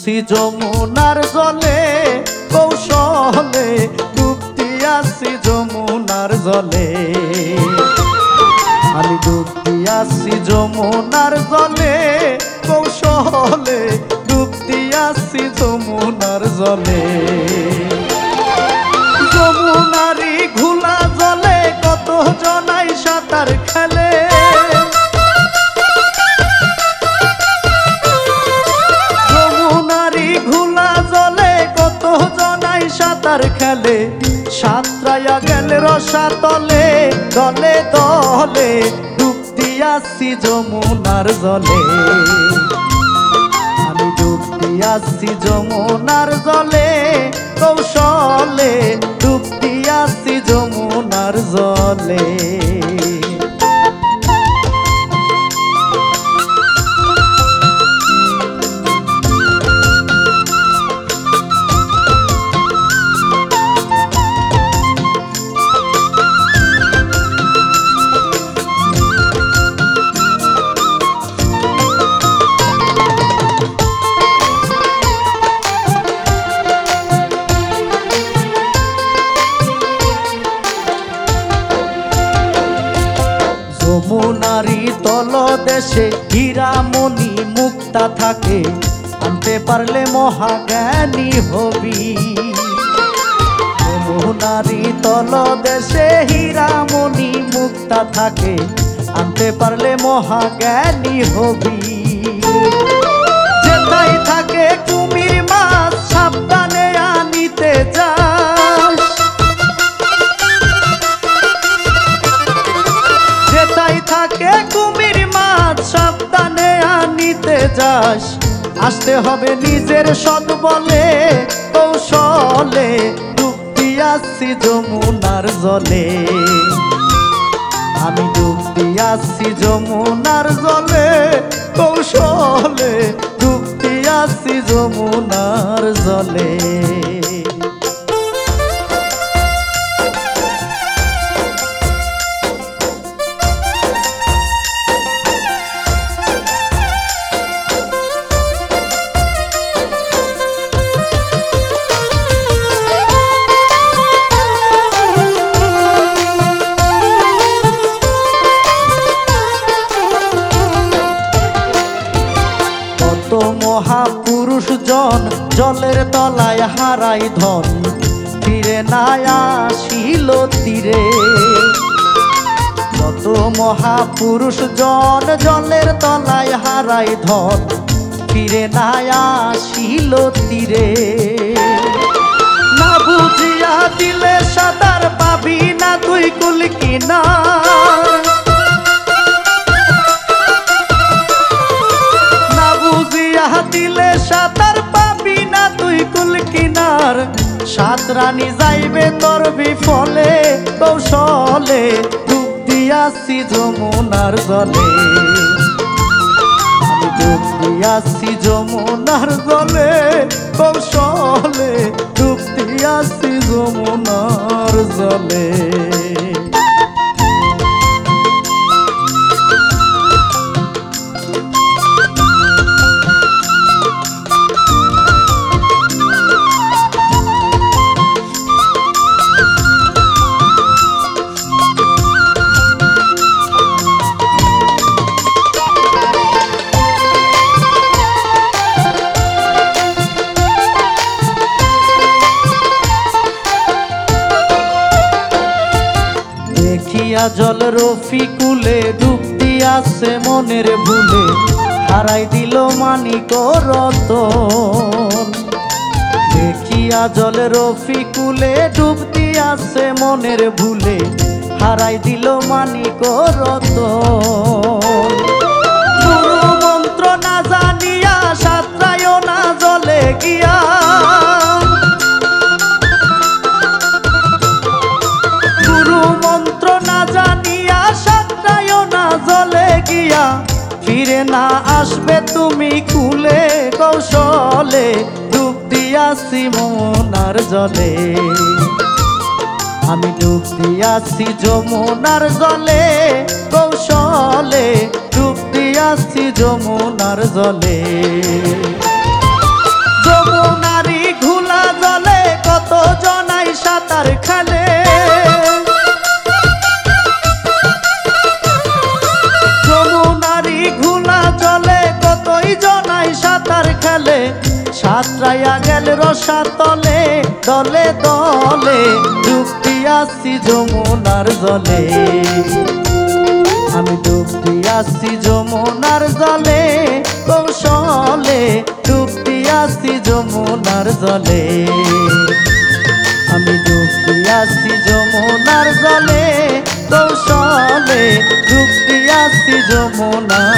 আসছি যমুনার জলে কৌশলে ডুবতি আসছি যমুনার জলে আমি ডুবতি আসছি যমুনার জলে কৌশলে ডুবতি আসছি যমুনার জলে যমুনারি ঘোলা জলে কত জনাই সাঁতার খেলে যমুনারি ঘোলা জলে কত জনাই সাঁতার খেলে সাঁতরাইয়া গেলে রসাতলে দলে দলে ডুবতি আসছি যমুনার জলে আমি ডুবতি আসছি যমুনার জলে কৌশলে ডুবতি আসছি যমুনার জলে যমুনারি তলদেশে হীরামণি মুক্তা থাকে আনতে পারলে মহাজ্ঞানী হবি যমুনারি তলদেশে হীরামণি মুক্তা থাকে আনতে পারলে মহাজ্ঞানী হবি যেথায় থাকে কুমির মাছ সাবধানে আনিতে যাস যেথায় থাকে কুমির মাছ সাবধানে আনিতে যাস আসতে হবে নিজের সৎ বলে কৌশলে ডুবতি আসছি যমুনার জলে আমি ডুবতি আসছি যমুনার জলে কৌশলে ডুবতি আসছি যমুনার জলে মহাপুরুষ জন জলের তলায় হারাই ধন ফিরে না আসিল তীরে কত মহাপুরুষ জন জলের তলায় হারাই ধন ফিরে না আসিল তীরে না বুঝিয়া দিলে সাঁতার পাবি না তুই কুল কিনার দিলে সাঁতার পাবি না তুই কুল কিনার সাত রানী যাইবে তোর বিফলে কৌশলে ডুবতি আসছি যমুনার জলে আমি ডুবতি আসছি যমুনার জলে কৌশলে ডুবতি আসছি যমুনার জলে জল রফিকুলে ডুবতি আসছে মনের ভুলে হারাই দিল মানিক রতন দেখিয়া জল রফিকুলে ডুবতি আসছে মনের ভুলে হারাই দিল মানিক রতন গুরু মন্ত্র না জানিয়া সাঁতরায় না জলে গিয়া গুরু মন্ত্র না জানিয়া সাঁতরায় না জলে গিয়া ফিরে না আসবে তুমি কুলে কৌশলে ডুবতি আসছি যমুনার জলে আমি ডুবতি আসছি যমুনার জলে কৌশলে ডুবতি আসছি যমুনার জলে যমুনারি ঘোলা জলে কত জনাই সাঁতার খেলে, যমুনারি ঘোলা জলে কতই জনাই সাঁতার খেলে, সাঁতরাইয়া গেল রসাতলে দলে দলে, ডুব দিয়াছি যমুনার জলে, আমি ডুব দিয়াছি যমুনার জলে, কৌশলে ডুব দিয়াছি যমুনার জলে, আমি ডুব দিয়াছি যমুনার জলে, কৌশলে ডুব দিয়াছি যমুনার